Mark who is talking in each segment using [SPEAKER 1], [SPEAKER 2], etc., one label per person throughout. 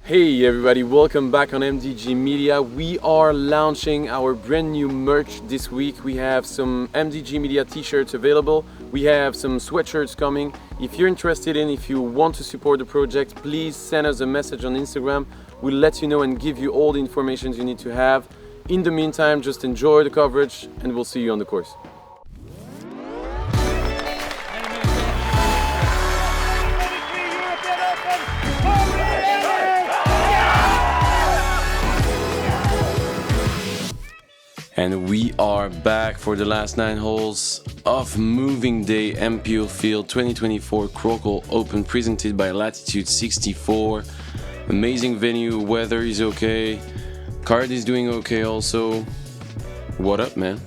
[SPEAKER 1] Hey everybody, welcome back on MDG Media. We are launching our brand new merch this week. We have some MDG Media t-shirts available. We have some sweatshirts coming. If you're interested if you want to support the project, please send us a message on Instagram. We'll let you know and give you all the information you need to have. In the meantime, just enjoy the coverage and we'll see you on the course. And we are back for the last 9 holes of Moving Day MPO Field 2024 Krokhol Open, presented by Latitude 64. Amazing venue, weather is okay, card is doing okay also. What up, man?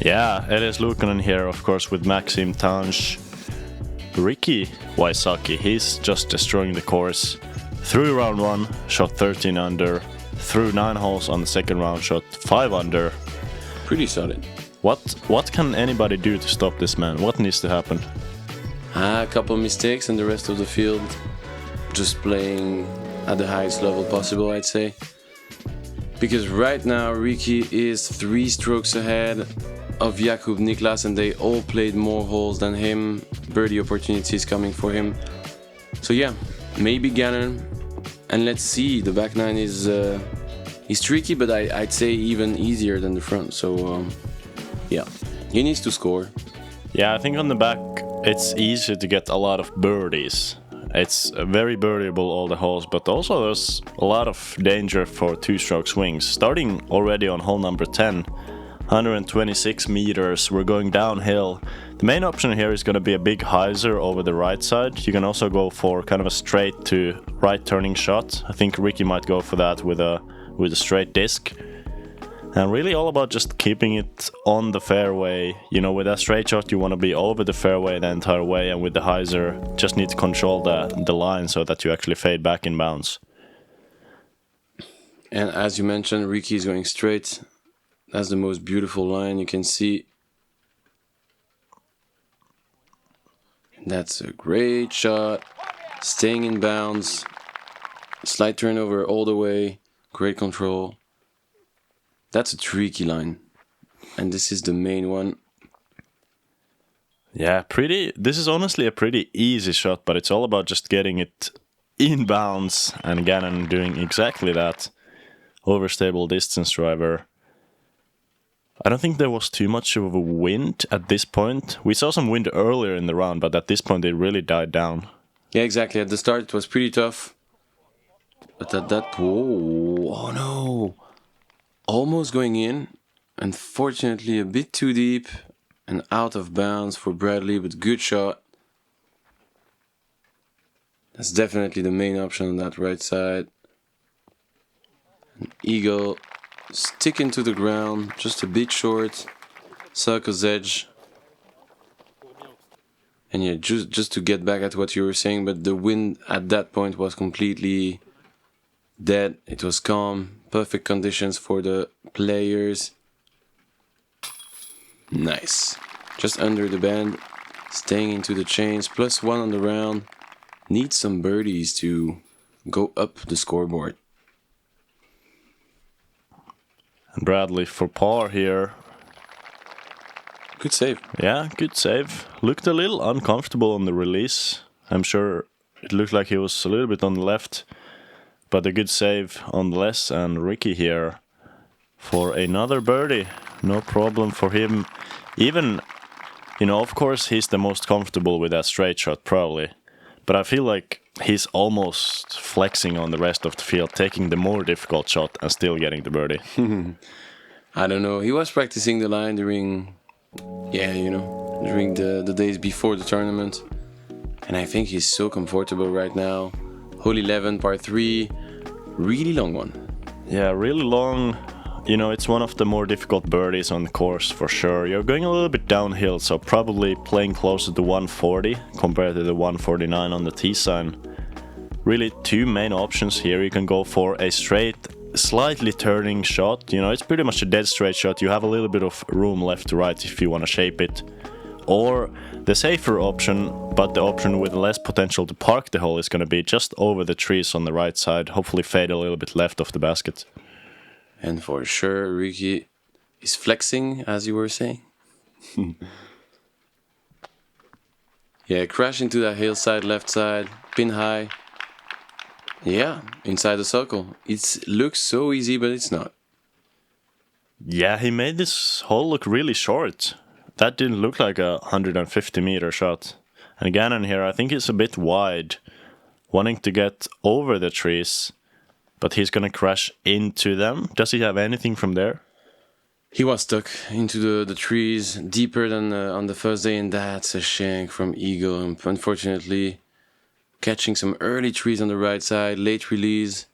[SPEAKER 2] Yeah, Elias Luukkonen here, of course, with Maxime, Tanghe, Ricky Wysocki. He's just destroying the course. Through round 1, shot 13 under. Through 9 holes on the second round, shot 5 under.
[SPEAKER 1] Pretty solid.
[SPEAKER 2] What can anybody do to stop this man? What needs to happen?
[SPEAKER 1] A couple mistakes and the rest of the field just playing at the highest level possible, I'd say. Because right now Ricky is 3 strokes ahead of Jakub Niklas and they all played more holes than him. Birdie opportunities coming for him. So yeah, maybe Gannon. And let's see, the back 9 is tricky, but I'd say even easier than the front. So yeah, he needs to score.
[SPEAKER 2] Yeah, I think on the back it's easy to get a lot of birdies. It's very birdieable, all the holes, but also there's a lot of danger for 2-stroke swings. Starting already on hole number 10, 126 meters, we're going downhill. The main option here is going to be a big hyzer over the right side. You can also go for kind of a straight to right turning shot. I think Ricky might go for that with a straight disc. And really all about just keeping it on the fairway. You know, with a straight shot you want to be over the fairway the entire way, and with the hyzer just need to control the line so that you actually fade back in bounds.
[SPEAKER 1] And as you mentioned, Ricky is going straight. That's the most beautiful line you can see. That's a great shot. Staying in bounds. Slight turnover all the way. Great control. That's a tricky line. And this is the main one.
[SPEAKER 2] Yeah, this is honestly a pretty easy shot, but it's all about just getting it in bounds, and Gannon doing exactly that. Overstable distance driver. I don't think there was too much of a wind at this point. We saw some wind earlier in the round, but at this point it really died down.
[SPEAKER 1] Yeah, exactly. At the start it was pretty tough. But at that... Whoa, oh no! Almost going in. Unfortunately a bit too deep and out of bounds for Bradley, but good shot. That's definitely the main option on that right side. An eagle sticking to the ground, just a bit short. Circle's edge. And yeah, just to get back at what you were saying, but the wind at that point was completely dead. It was calm, perfect conditions for the players. Nice. Just under the band, staying into the chains, +1 on the round. Needs some birdies to go up the scoreboard.
[SPEAKER 2] And Bradley for par here.
[SPEAKER 1] Good save.
[SPEAKER 2] Yeah, good save. Looked a little uncomfortable on the release. I'm sure it looked like he was a little bit on the left. But a good save nonetheless. And Ricky here for another birdie. No problem for him. Even, you know, of course he's the most comfortable with that straight shot probably. But I feel like he's almost flexing on the rest of the field, taking the more difficult shot and still getting the birdie.
[SPEAKER 1] I don't know. He was practicing the line during, during the days before the tournament. And I think he's so comfortable right now. Hole 11, par 3. Really long one.
[SPEAKER 2] Yeah, really long. You know, it's one of the more difficult birdies on the course for sure. You're going a little bit downhill, so probably playing closer to 140 compared to the 149 on the tee sign. Really two main options here. You can go for a straight, slightly turning shot. You know, it's pretty much a dead straight shot. You have a little bit of room left to right if you want to shape it. or the safer option, but the option with less potential to park the hole, is going to be just over the trees on the right side, hopefully fade a little bit left of the basket.
[SPEAKER 1] And for sure, Ricky is flexing, as you were saying. Yeah, crash into that hillside, left side, pin high. Yeah, inside the circle. It looks so easy, but it's not.
[SPEAKER 2] Yeah, he made this hole look really short. That didn't look like a 150-meter shot. And Gannon here, I think he's a bit wide, wanting to get over the trees, but he's gonna crash into them. Does he have anything from there?
[SPEAKER 1] He was stuck into the trees deeper than on the first day, and that's a shank from Eagle. And unfortunately, catching some early trees on the right side, late release.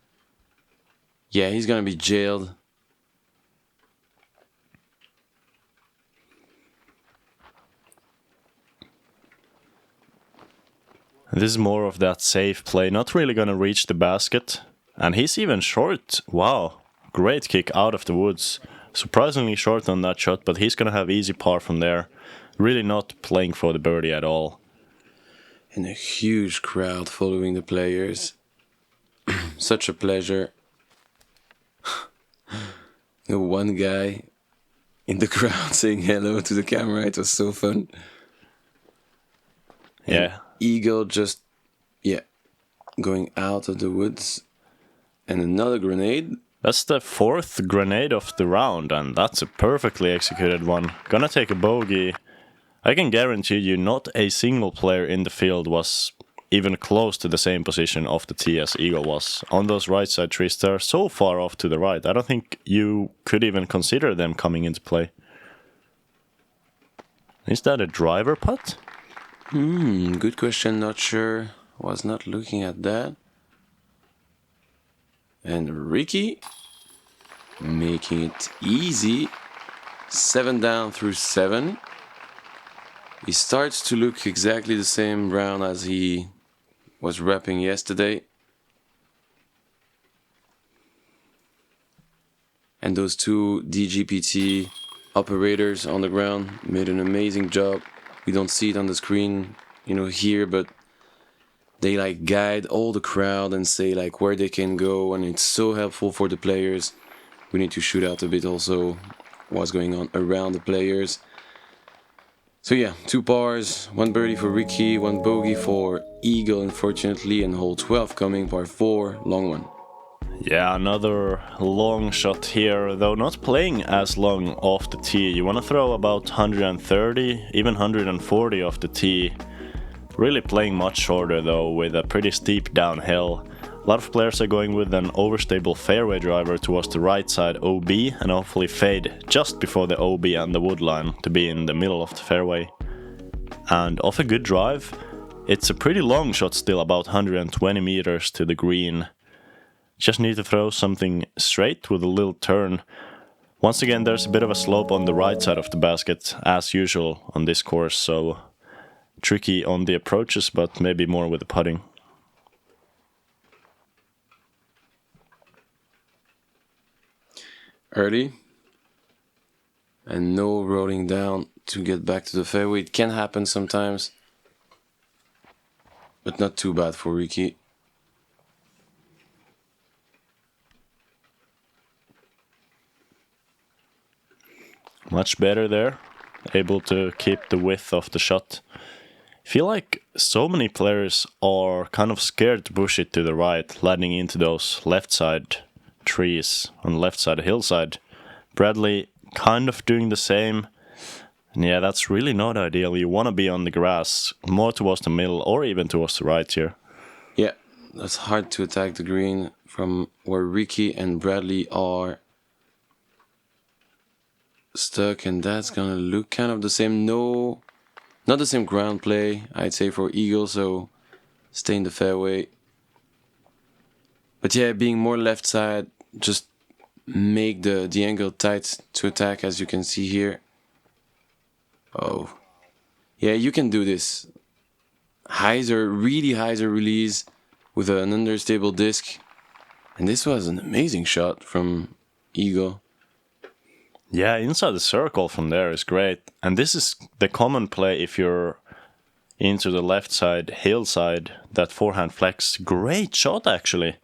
[SPEAKER 1] Yeah, he's gonna be jailed.
[SPEAKER 2] This is more of that safe play, not really gonna reach the basket. And he's even short. Wow, great kick out of the woods. Surprisingly short on that shot, but he's gonna have easy par from there. Really not playing for the birdie at all.
[SPEAKER 1] And a huge crowd following the players. Such a pleasure. The one guy in the crowd saying hello to the camera, it was so fun.
[SPEAKER 2] Yeah.
[SPEAKER 1] Eagle just, going out of the woods. And another grenade.
[SPEAKER 2] That's the 4th grenade of the round, and that's a perfectly executed one. Gonna take a bogey. I can guarantee you not a single player in the field was even close to the same position of the tee as Eagle was. On those right side trees, they're so far off to the right. I don't think you could even consider them coming into play. Is that a driver putt?
[SPEAKER 1] Good question, not sure. Was not looking at that. And Ricky making it easy. 7 down through 7. He starts to look exactly the same round as he was wrapping yesterday. And those two DGPT operators on the ground made an amazing job. We don't see it on the screen, here, but they guide all the crowd and say where they can go, and it's so helpful for the players. We need to shoot out a bit also what's going on around the players. So yeah, 2 pars, 1 birdie for Ricky, 1 bogey for Eagle, unfortunately, and hole 12 coming, par 4, long one.
[SPEAKER 2] Yeah, another long shot here, though not playing as long off the tee. You want to throw about 130, even 140 off the tee. Really playing much shorter though, with a pretty steep downhill. A lot of players are going with an overstable fairway driver towards the right side OB and hopefully fade just before the OB and the wood line to be in the middle of the fairway. And off a good drive, it's a pretty long shot still, about 120 meters to the green. Just need to throw something straight with a little turn. Once again, there's a bit of a slope on the right side of the basket, as usual on this course, so tricky on the approaches, but maybe more with the putting.
[SPEAKER 1] Early. And no rolling down to get back to the fairway. It can happen sometimes, but not too bad for Ricky.
[SPEAKER 2] Much better there. Able to keep the width of the shot. I feel like so many players are kind of scared to push it to the right, landing into those left side trees on the left side hillside. Bradley kind of doing the same. And yeah, that's really not ideal. You want to be on the grass, more towards the middle or even towards the right here.
[SPEAKER 1] Yeah, that's hard to attack the green from where Ricky and Bradley are stuck, and that's gonna look kind of the same. No, not the same ground play, I'd say, for Eagle, so stay in the fairway. But yeah, being more left side, just make the angle tight to attack, as you can see here. Oh, yeah, you can do this. Really hyzer release with an understable disc. And this was an amazing shot from Eagle.
[SPEAKER 2] Yeah, inside the circle from there is great. And this is the common play if you're into the left side, hillside, that forehand flex. Great shot, actually.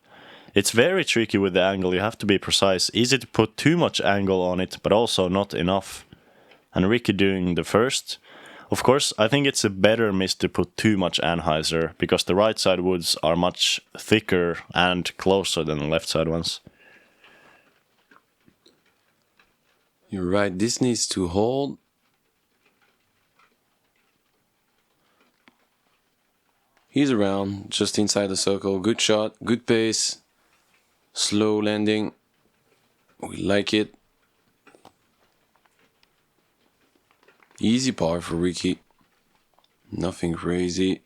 [SPEAKER 2] It's very tricky with the angle. You have to be precise. Easy to put too much angle on it, but also not enough. And Ricky doing the first. Of course, I think it's a better miss to put too much anhyzer, because the right side woods are much thicker and closer than the left side ones.
[SPEAKER 1] You're right, this needs to hold. He's around, just inside the circle. Good shot, good pace. Slow landing. We like it. Easy par for Ricky. Nothing crazy.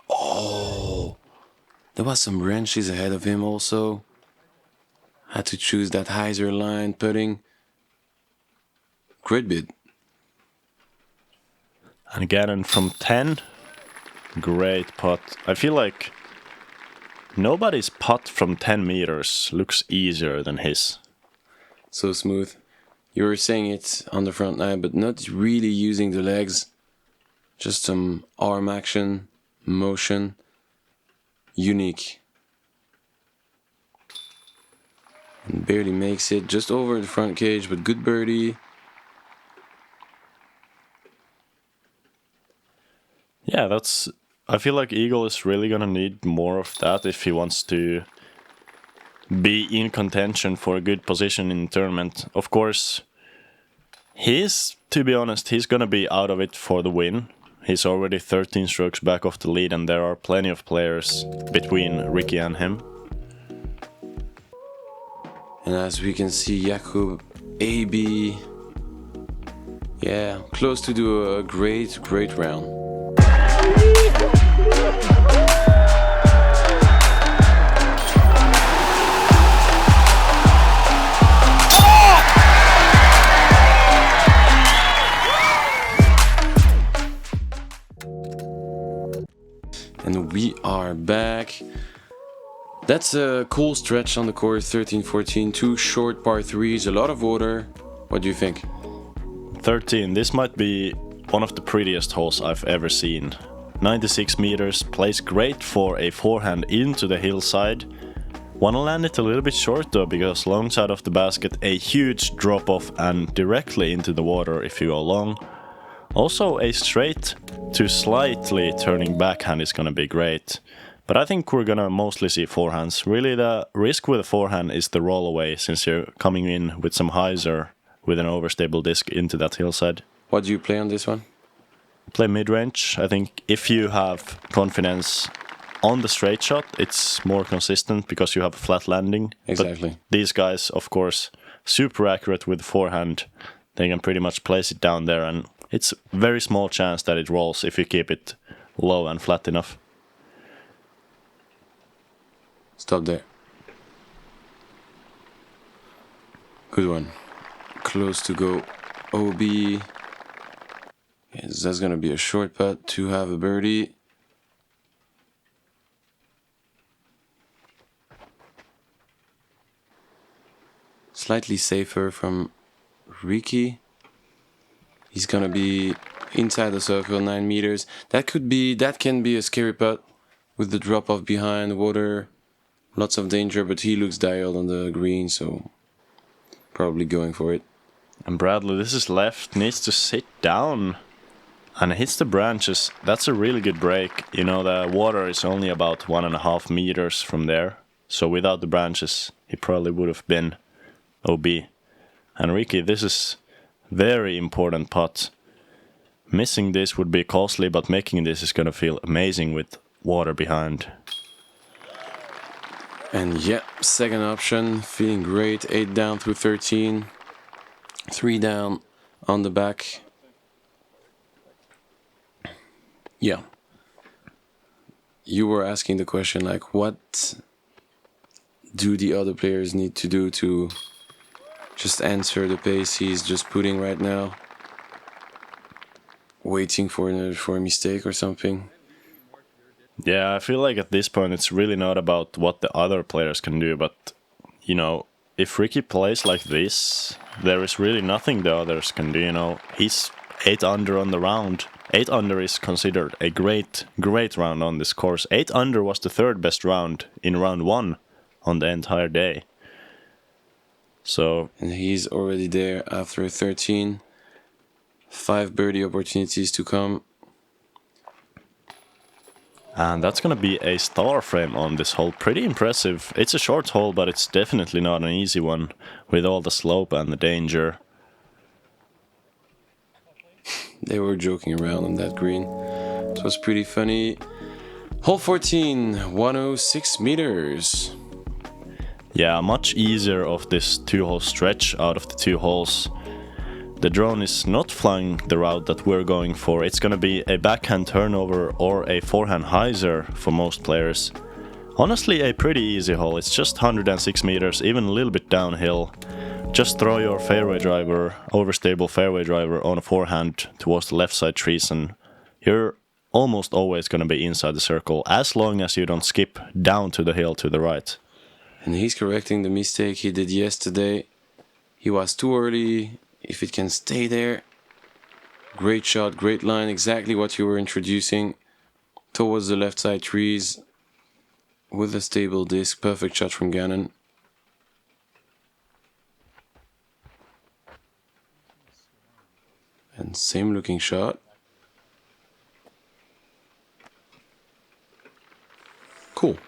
[SPEAKER 1] Oh! There was some branches ahead of him also. Had to choose that hyzer line putting. Great bid.
[SPEAKER 2] And Gannon from 10. Great putt. I feel like nobody's putt from 10 meters looks easier than his.
[SPEAKER 1] So smooth. You were saying it on the front line, but not really using the legs. Just some arm action, motion. Unique. And barely makes it, just over the front cage, but good birdie.
[SPEAKER 2] Yeah, I feel like Eagle is really gonna need more of that if he wants to be in contention for a good position in the tournament. Of course, to be honest, he's gonna be out of it for the win. He's already 13 strokes back off the lead, and there are plenty of players between Ricky and him.
[SPEAKER 1] And as we can see, Jakub, AB, yeah, close to do a great round. And we are back. That's a cool stretch on the course, 13-14, 2 short par 3s, a lot of water. What do you think?
[SPEAKER 2] 13, this might be one of the prettiest holes I've ever seen. 96 meters, plays great for a forehand into the hillside. Wanna land it a little bit short though, because long side of the basket, a huge drop off and directly into the water if you go long. Also a straight to slightly turning backhand is gonna be great. But I think we're gonna mostly see forehands. Really the risk with a forehand is the roll away, since you're coming in with some hyzer with an overstable disc into that hillside.
[SPEAKER 1] What do you play on this one?
[SPEAKER 2] Play mid-range. I think if you have confidence on the straight shot, it's more consistent because you have a flat landing.
[SPEAKER 1] Exactly.
[SPEAKER 2] But these guys, of course, super accurate with the forehand. They can pretty much place it down there, and it's very small chance that it rolls if you keep it low and flat enough.
[SPEAKER 1] Stop there. Good one. Close to go. OB. Yes, that's gonna be a short putt to have a birdie. Slightly safer from Ricky. He's gonna be inside the circle, 9 meters. That can be a scary putt with the drop off behind water. Lots of danger, but he looks dialed on the green, so probably going for it.
[SPEAKER 2] And Bradley, this is left, needs to sit down and hits the branches. That's a really good break. You know, the water is only about 1.5 meters from there. So without the branches, he probably would have been OB. And Ricky, this is very important putt. Missing this would be costly, but making this is gonna feel amazing with water behind.
[SPEAKER 1] And yeah, second option, feeling great. 8 down through 13. 3 down on the back. Yeah. You were asking the question, like, what do the other players need to do to just answer the pace he's just putting right now? Waiting for a mistake or something?
[SPEAKER 2] Yeah, I feel like at this point it's really not about what the other players can do, but, you know, if Ricky plays like this, there is really nothing the others can do, you know. He's 8 under on the round. 8 under is considered a great round on this course. 8 under was the third best round in round 1 on the entire day. So,
[SPEAKER 1] and he's already there after 13. 5 birdie opportunities to come.
[SPEAKER 2] and that's gonna be a star frame on this hole. Pretty impressive. It's a short hole, but it's definitely not an easy one with all the slope and the danger.
[SPEAKER 1] They were joking around on that green. It was pretty funny. Hole 14, 106 meters.
[SPEAKER 2] Yeah, much easier of this 2-hole stretch out of the 2 holes. The drone is not flying the route that we're going for. It's gonna be a backhand turnover or a forehand hyzer for most players. Honestly, a pretty easy hole. It's just 106 meters, even a little bit downhill. Just throw your fairway driver, overstable fairway driver, on a forehand towards the left side trees, and you're almost always gonna be inside the circle, as long as you don't skip down to the hill to the right.
[SPEAKER 1] And he's correcting the mistake he did yesterday. He was too early. If it can stay there. Great shot, great line, exactly what you were introducing. Towards the left side trees. With a stable disc, perfect shot from Gannon. And same looking shot. Cool.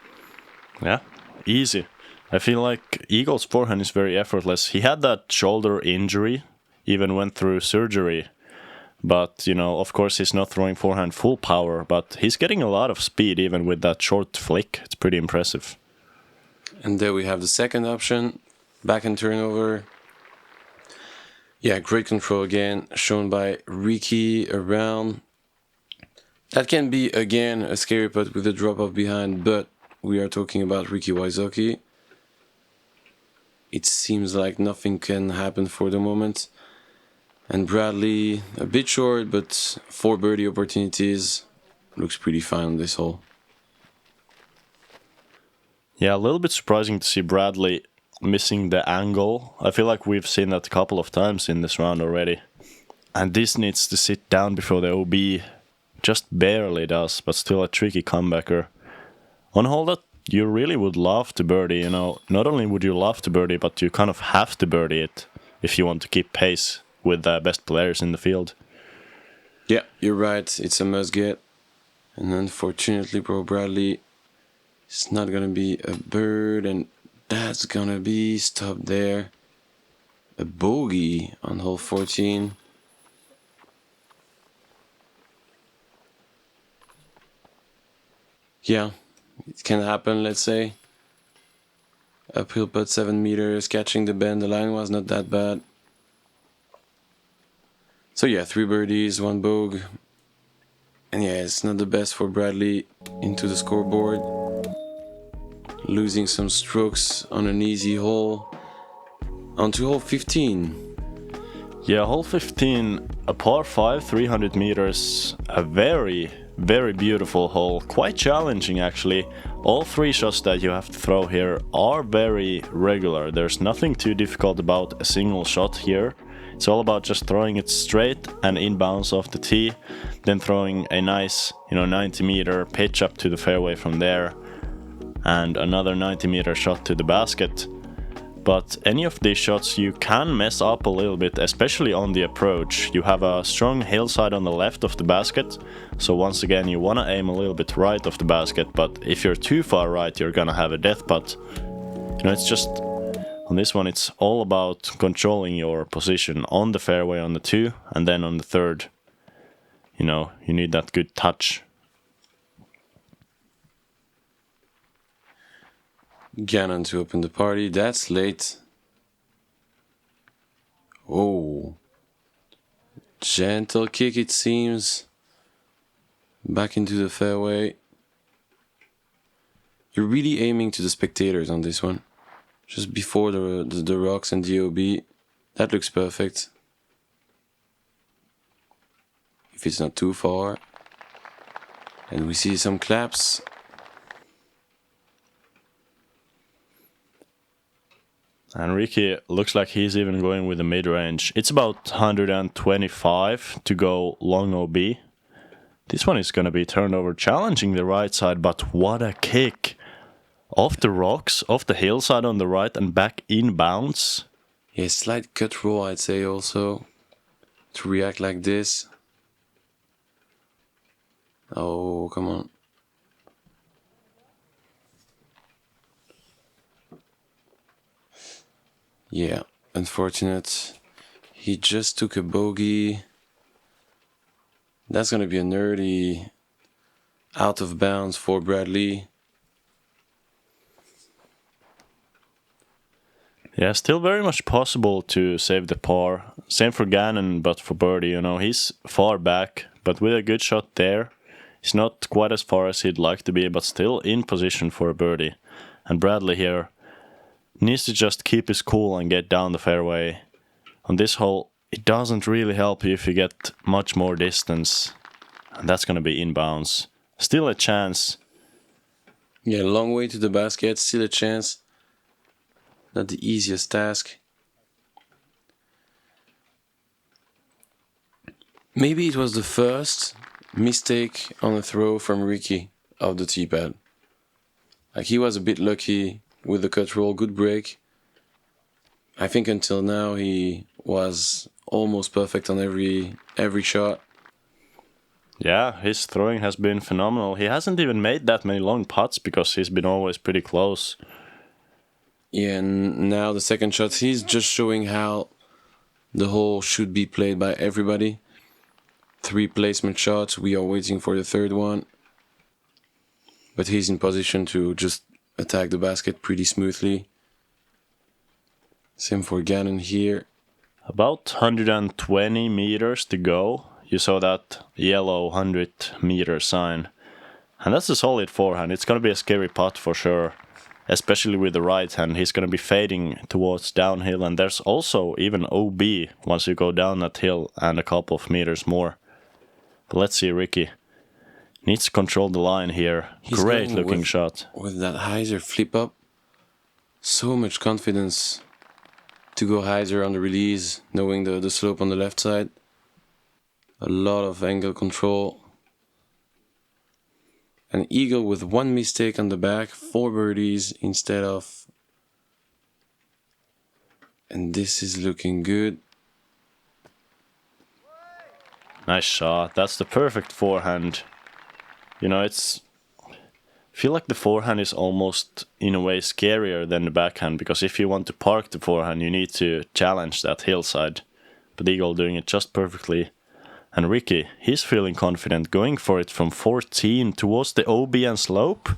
[SPEAKER 2] Yeah, easy. I feel like Eagle's forehand is very effortless. He had that shoulder injury, even went through surgery. But, you know, of course he's not throwing forehand full power, but he's getting a lot of speed even with that short flick. It's pretty impressive.
[SPEAKER 1] And there we have the second option, backhand turnover. Yeah, great control again, shown by Ricky around. That can be, again, a scary putt with a drop-off behind, but we are talking about Ricky Wysocki. It seems like nothing can happen for the moment. And Bradley, a bit short, but 4 birdie opportunities. Looks pretty fine on this hole.
[SPEAKER 2] Yeah, a little bit surprising to see Bradley missing the angle. I feel like we've seen that a couple of times in this round already. And this needs to sit down before the OB. Just barely does, but still a tricky comebacker. On a hole that you really would love to birdie, you know. Not only would you love to birdie, but you kind of have to birdie it if you want to keep pace with the best players in the field.
[SPEAKER 1] Yeah, you're right. It's a must get. And unfortunately, Bro Bradley, it's not going to be a bird, and that's going to be stopped there. A bogey on hole 14. Yeah, it can happen, let's say. Uphill putt 7 meters, catching the bend. The line was not that bad. So yeah, 3 birdies, 1 bogey. And yeah, it's not the best for Bradley into the scoreboard. Losing some strokes on an easy hole. On to hole 15.
[SPEAKER 2] Yeah, hole 15, a par 5, 300 meters. A very, very beautiful hole. Quite challenging, actually. All 3 shots that you have to throw here are very regular. There's nothing too difficult about a single shot here. It's all about just throwing it straight and inbounds off the tee, then throwing a nice, 90-meter pitch up to the fairway from there, and another 90-meter shot to the basket. But any of these shots you can mess up a little bit, especially on the approach. You have a strong hillside on the left of the basket, so once again you want to aim a little bit right of the basket, but if you're too far right, you're gonna have a death putt. It's just... On this one, it's all about controlling your position on the fairway on the 2, and then on the 3rd, you need that good touch.
[SPEAKER 1] Gannon to open the party. That's late. Oh. Gentle kick, it seems. Back into the fairway. You're really aiming to the spectators on this one. Just before the rocks and the OB. That looks perfect. If it's not too far. And we see some claps.
[SPEAKER 2] And Ricky looks like he's even going with the mid-range. It's about 125 to go long OB. This one is going to be turned over, challenging the right side, but what a kick. Off the rocks, off the hillside on the right and back in bounds.
[SPEAKER 1] Yeah, slight cut roll, I'd say also, to react like this. Oh, come on. Yeah, unfortunate. He just took a bogey. That's gonna be a nerdy out of bounds for Bradley.
[SPEAKER 2] Yeah, still very much possible to save the par. Same for Gannon, but for birdie, you know, he's far back, but with a good shot there. He's not quite as far as he'd like to be, but still in position for a birdie. And Bradley here needs to just keep his cool and get down the fairway. On this hole, it doesn't really help you if you get much more distance. And that's going to be inbounds. Still a chance.
[SPEAKER 1] Yeah, long way to the basket, still a chance. Not the easiest task. Maybe it was the first mistake on the throw from Ricky of the tee pad. Like, he was a bit lucky with the cut roll, good break. I think until now he was almost perfect on every shot.
[SPEAKER 2] Yeah, his throwing has been phenomenal. He hasn't even made that many long putts because he's been always pretty close.
[SPEAKER 1] Yeah, and now the second shot, he's just showing how the hole should be played by everybody. 3 placement shots, we are waiting for the third one. But he's in position to just attack the basket pretty smoothly. Same for Gannon here.
[SPEAKER 2] About 120 meters to go. You saw that yellow 100-meter sign. And that's a solid forehand. It's going to be a scary putt for sure. Especially with the right hand. He's going to be fading towards downhill. And there's also even OB once you go down that hill and a couple of meters more. But let's see, Ricky needs to control the line here. Great looking shot.
[SPEAKER 1] With that hyzer flip up. So much confidence to go hyzer on the release, knowing the slope on the left side. A lot of angle control. An eagle with 1 mistake on the back, 4 birdies instead of. And this is looking good.
[SPEAKER 2] Nice shot. That's the perfect forehand. You know, I feel like the forehand is almost, in a way, scarier than the backhand, because if you want to park the forehand, you need to challenge that hillside. But Eagle doing it just perfectly. And Ricky, he's feeling confident, going for it from 14 towards the OB and slope.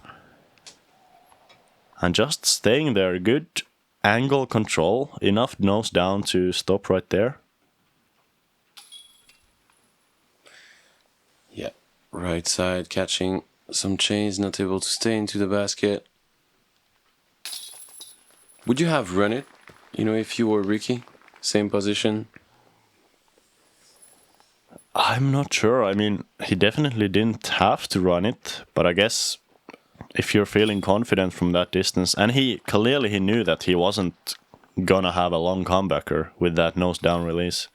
[SPEAKER 2] And just staying there. Good angle control. Enough nose down to stop right there.
[SPEAKER 1] Yeah, right side catching some chains, not able to stay into the basket. Would you have run it? You know, if you were Ricky, same position?
[SPEAKER 2] I'm not sure. I mean, he definitely didn't have to run it, but I guess if you're feeling confident from that distance, and he knew that he wasn't gonna have a long comebacker with that nose down release.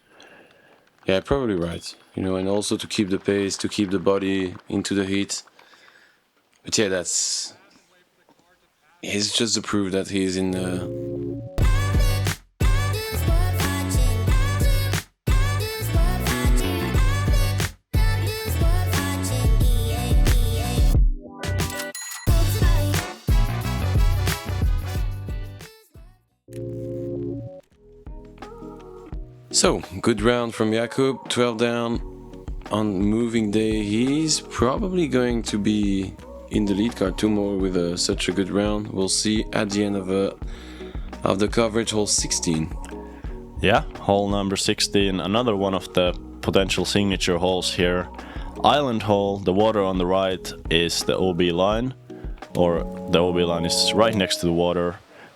[SPEAKER 1] Yeah, probably right. You know, and also to keep the pace, to keep the body into the heat. But yeah, it's just to prove that he's in So, good round from Jakub, 12 down. On moving day, he's probably going to be in the lead card 2 more with such a good round. We'll see at the end of the coverage, hole 16.
[SPEAKER 2] Yeah, hole number 16, another one of the potential signature holes here. Island hole, the water on the right is the OB line, or the OB line is right next to the water.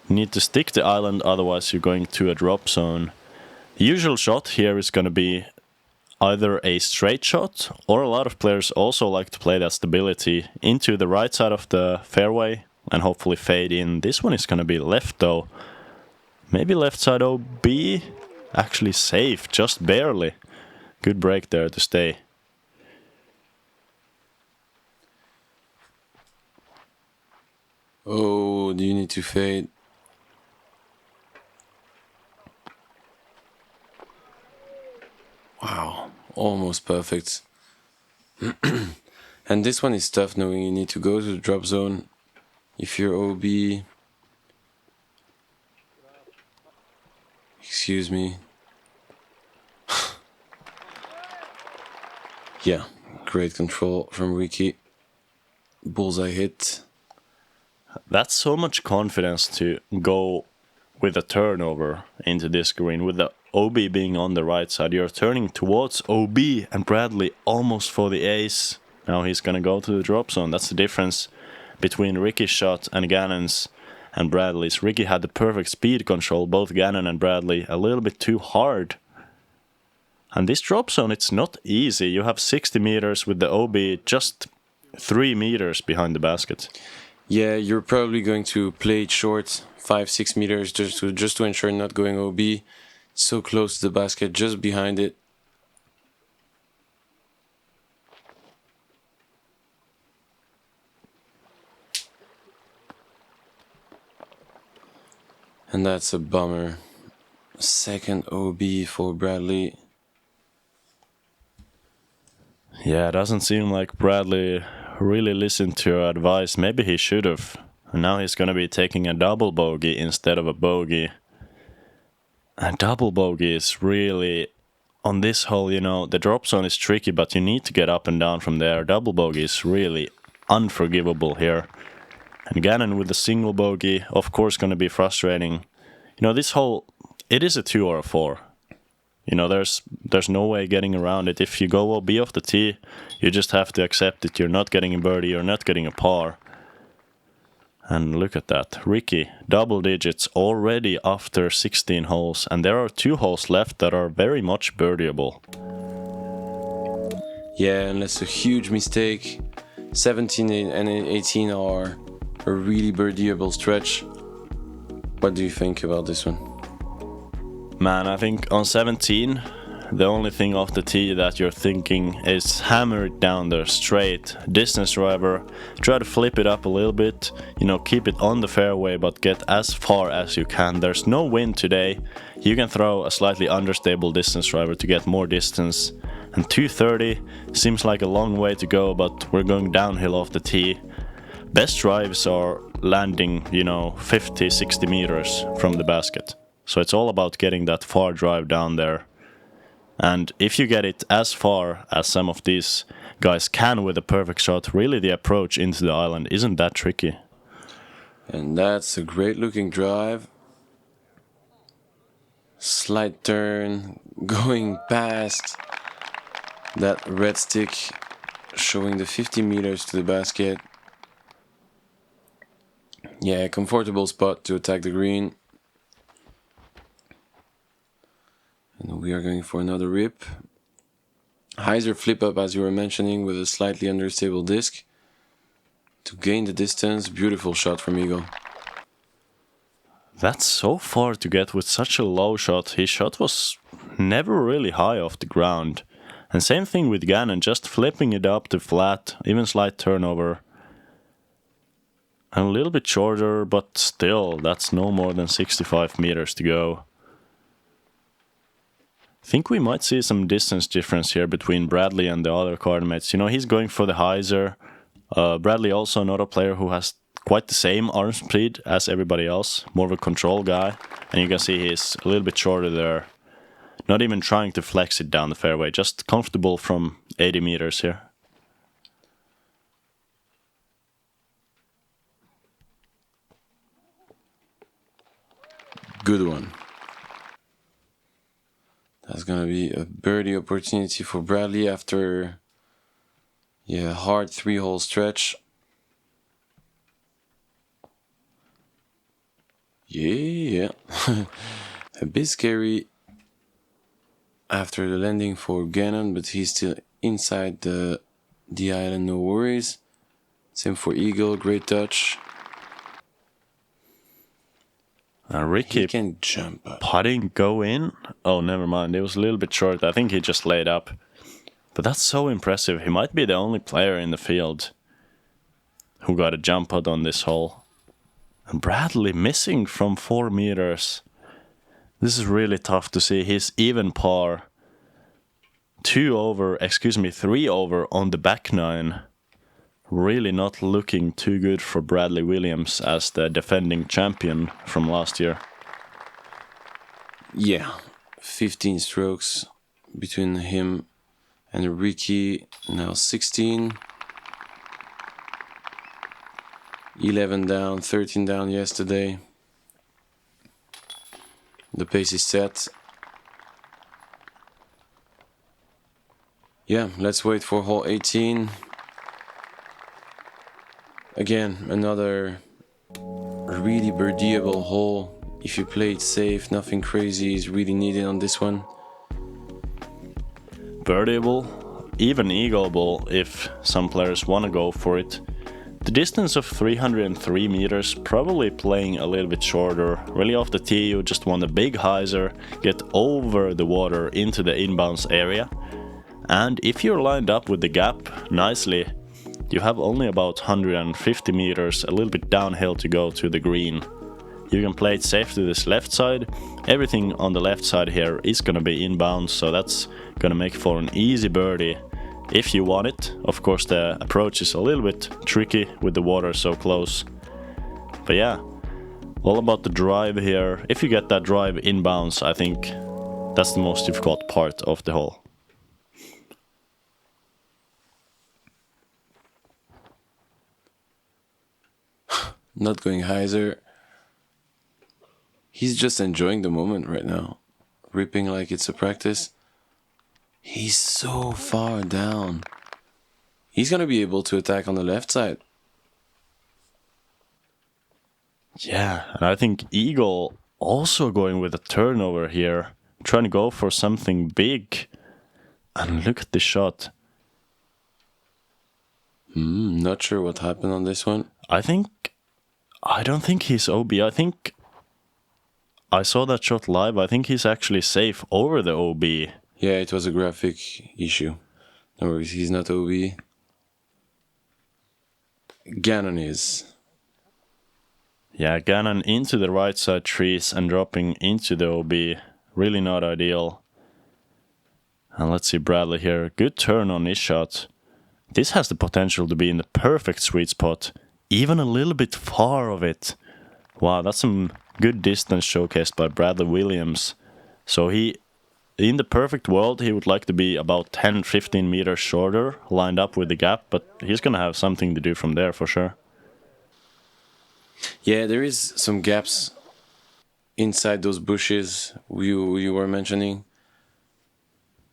[SPEAKER 2] You need to stick the island, otherwise you're going to a drop zone. The usual shot here is going to be either a straight shot, or a lot of players also like to play that stability into the right side of the fairway and hopefully fade in. This one is going to be left though. Maybe left side OB. Actually safe, just barely. Good break there to stay.
[SPEAKER 1] Oh, do you need to fade? Wow, almost perfect. And this one is tough knowing you need to go to the drop zone. If you're OB... Excuse me. Yeah, great control from Ricky. Bullseye hit.
[SPEAKER 2] That's so much confidence to go with a turnover into this green. With the OB being on the right side, you're turning towards OB and Bradley almost for the ace. Now he's gonna go to the drop zone. That's the difference between Ricky's shot and Gannon's and Bradley's. Ricky had the perfect speed control, both Gannon and Bradley, a little bit too hard. And this drop zone, it's not easy. You have 60 meters with the OB just 3 meters behind the basket.
[SPEAKER 1] Yeah, you're probably going to play it short, 5-6 meters, just to ensure not going OB. So close to the basket, just behind it. And that's a bummer. Second OB for Bradley.
[SPEAKER 2] Yeah, it doesn't seem like Bradley really listened to your advice. Maybe he should have. And now he's going to be taking a double bogey instead of a bogey. And double bogey is really... On this hole, you know, the drop zone is tricky, but you need to get up and down from there. Double bogey is really unforgivable here. And Gannon with the single bogey, of course, going to be frustrating. You know, this hole, it is a 2 or a 4. You know, there's no way getting around it. If you go OB off the tee, you just have to accept it. You're not getting a birdie, you're not getting a par. And look at that. Ricky, double digits already after 16 holes. And there are 2 holes left that are very much birdieable.
[SPEAKER 1] Yeah, and that's a huge mistake. 17 and 18 are a really birdieable stretch. What do you think about this one?
[SPEAKER 2] Man, I think on 17, the only thing off the tee that you're thinking is hammer it down there straight, distance driver, try to flip it up a little bit, you know, keep it on the fairway but get as far as you can. There's no wind today, you can throw a slightly understable distance driver to get more distance. And 230 seems like a long way to go, but we're going downhill off the tee. Best drives are landing, you know, 50, 60 meters from the basket. So it's all about getting that far drive down there. And if you get it as far as some of these guys can with a perfect shot, really the approach into the island isn't that tricky.
[SPEAKER 1] And that's a great looking drive. Slight turn, going past that red stick, showing the 50 meters to the basket. Yeah, comfortable spot to attack the green. And we are going for another rip. Hyzer flip up, as you were mentioning, with a slightly understable disc to gain the distance. Beautiful shot from Eagle.
[SPEAKER 2] That's so far to get with such a low shot. His shot was never really high off the ground. And same thing with Gannon, just flipping it up to flat, even slight turnover. And a little bit shorter, but still, that's no more than 65 meters to go. I think we might see some distance difference here between Bradley and the other cardmates. You know, he's going for the hyzer. Bradley also not a player who has quite the same arm speed as everybody else. More of a control guy. And you can see he's a little bit shorter there. Not even trying to flex it down the fairway. Just comfortable from 80 meters here.
[SPEAKER 1] Good one. That's gonna be a birdie opportunity for Bradley after a hard 3-hole stretch. Yeah. A bit scary. after the landing for Gannon, but he's still inside the island, no worries. Same for Eagle, great touch.
[SPEAKER 2] Ricky
[SPEAKER 1] He can jump up.
[SPEAKER 2] putting go in. Oh, never mind. It was a little bit short. I think he just laid up. But that's so impressive. He might be the only player in the field who got a jump putt on this hole. And Bradley missing from 4 meters. This is really tough to see. He's even par. 3 over on the back nine. Really not looking too good for Bradley Williams as the defending champion from last year.
[SPEAKER 1] Yeah, 15 strokes between him and Ricky, now 16. 11 down, 13 down yesterday. The pace is set. Yeah, let's wait for hole 18. Again, another really birdieable hole. If you play it safe, nothing crazy is really needed on this one.
[SPEAKER 2] Birdieable, even eagleable if some players want to go for it. The distance of 303 meters, probably playing a little bit shorter. Really off the tee, you just want a big hyzer, get over the water into the inbounds area. And if you're lined up with the gap nicely, you have only about 150 meters, a little bit downhill to go to the green. You can play it safe to this left side. Everything on the left side here is gonna be inbounds, so that's gonna make for an easy birdie if you want it. Of course, the approach is a little bit tricky with the water so close. But yeah, all about the drive here. If you get that drive inbounds, I think that's the most difficult part of the hole.
[SPEAKER 1] Not going hyzer. He's just enjoying the moment right now. Ripping like it's a practice. He's so far down. He's gonna be able to attack on the left side.
[SPEAKER 2] Yeah, and I think Eagle also going with a turnover here. Trying to go for something big. And look at the shot.
[SPEAKER 1] Not sure what happened on this one.
[SPEAKER 2] I don't think he's OB. I think I saw that shot live. I think he's actually safe over the OB.
[SPEAKER 1] Yeah, it was a graphic issue. No worries, he's not OB. Gannon is.
[SPEAKER 2] Yeah, Gannon into the right side trees and dropping into the OB. Really not ideal. And let's see Bradley here. Good turn on his shot. This has the potential to be in the perfect sweet spot. Even a little bit far of it. Wow, that's some good distance showcased by Bradley Williams. So he, in the perfect world, he would like to be about 10-15 meters shorter, lined up with the gap, but he's gonna have something to do from there for sure.
[SPEAKER 1] Yeah, there is some gaps inside those bushes you were mentioning.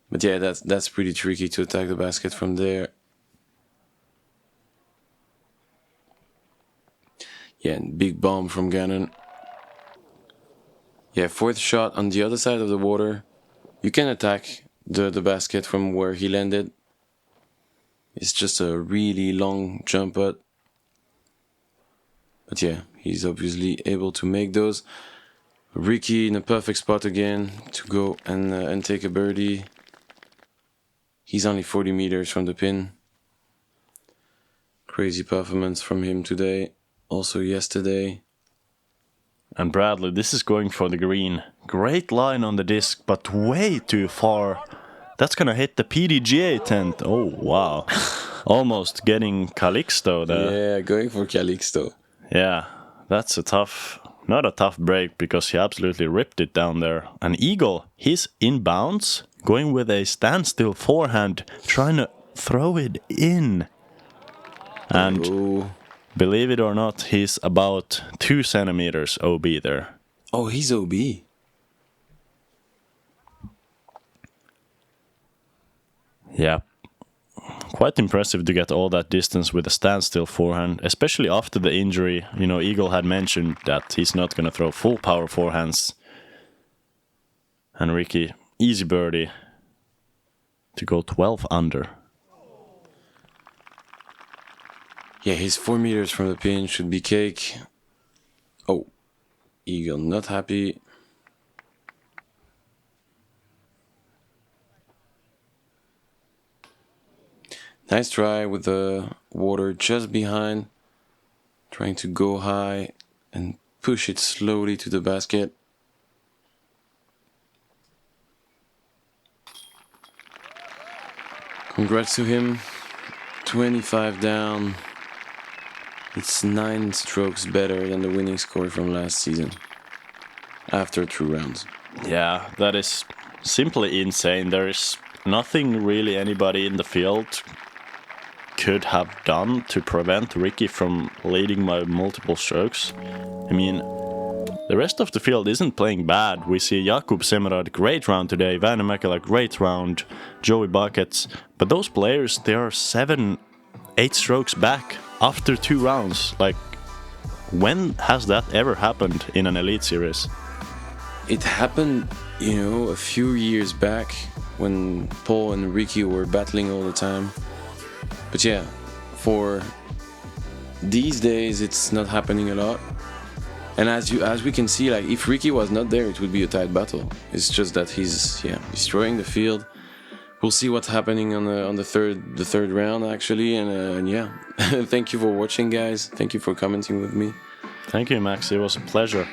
[SPEAKER 1] But yeah, that's pretty tricky to attack the basket from there. Yeah, big bomb from Gannon. Yeah, fourth shot on the other side of the water. You can attack the basket from where he landed. It's just a really long jump putt. But yeah, he's obviously able to make those. Ricky in a perfect spot again to go and take a birdie. He's only 40 meters from the pin. Crazy performance from him today. Also yesterday.
[SPEAKER 2] And Bradley, this is going for the green. Great line on the disc, but way too far. That's gonna hit the PDGA tent. Oh, wow. Almost getting Calixto there.
[SPEAKER 1] Yeah, going for Calixto.
[SPEAKER 2] Yeah, that's not a tough break because he absolutely ripped it down there. And Eagle, he's inbounds, going with a standstill forehand, trying to throw it in. And believe it or not, he's about 2 centimeters OB there.
[SPEAKER 1] Oh, he's OB.
[SPEAKER 2] Yeah. Quite impressive to get all that distance with a standstill forehand, especially after the injury. You know, Eagle had mentioned that he's not going to throw full power forehands. And Ricky, easy birdie to go 12 under.
[SPEAKER 1] Yeah, he's 4 meters from the pin, should be cake. Oh, eagle not happy. Nice try with the water just behind. Trying to go high and push it slowly to the basket. Congrats to him. 25 down. It's 9 strokes better than the winning score from last season. After 2 rounds.
[SPEAKER 2] Yeah, that is simply insane. There is nothing really anybody in the field could have done to prevent Ricky from leading by multiple strokes. I mean, the rest of the field isn't playing bad. We see Jakub Semerad, great round today, Väinämäkelä, great round, Joey Buckets. But those players, they are 7-8 strokes back after 2 rounds. Like, when has that ever happened in an Elite Series?
[SPEAKER 1] It happened, a few years back when Paul and Ricky were battling all the time. But yeah, for these days, it's not happening a lot. And as we can see, like if Ricky was not there, it would be a tight battle. It's just that he's destroying the field. We'll see what's happening on the third round actually. And yeah, thank you for watching, guys. Thank you for commenting with me.
[SPEAKER 2] Thank you, Max. It was a pleasure.